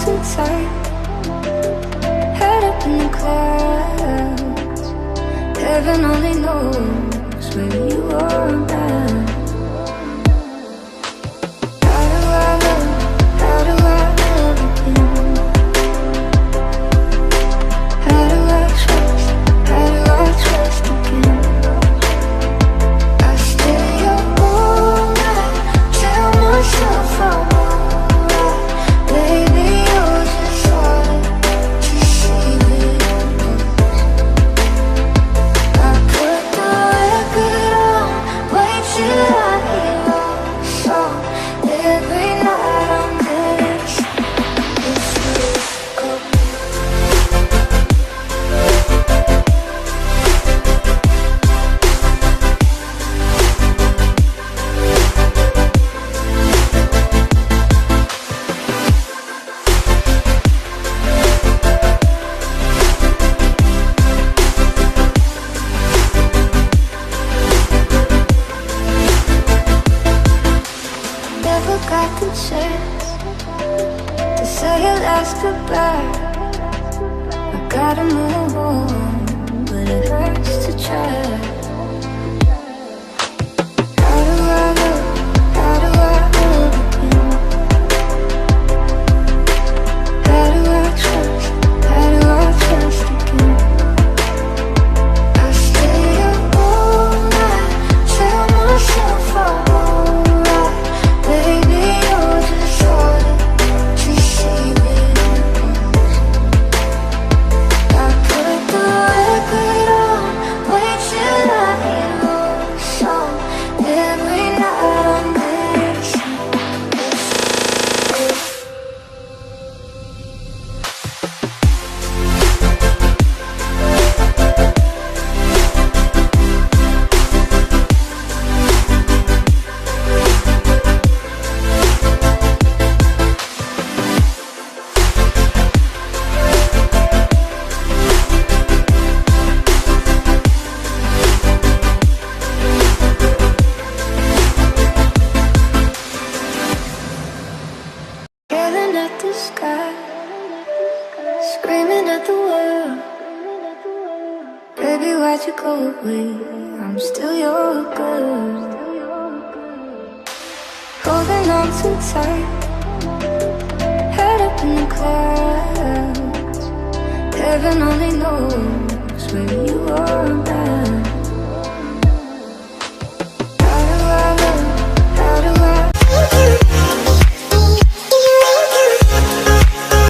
too tight, head up in the clouds. Heaven only knows where you are now. How do I love again? How do I trust again? I stay up all night, tell myself I'm alright. Baby, you're just hard to see with I put the record on, wait till I hear your song. Every night I'm dancing, it's cold. Never got the chance to say your last goodbye. I gotta move on, but it hurts to try. How do I love again? How do I trust again? I stay up all night, tell myself I'm alright. Baby, you're just hard to see with I put the record on, wait till I hear your song. Every night I'm dancing, yelling at the sky, screaming at the world. Baby, why'd you go away? I'm still your girl. Holding on too tight, head up in the clouds. Heaven only knows where you are now.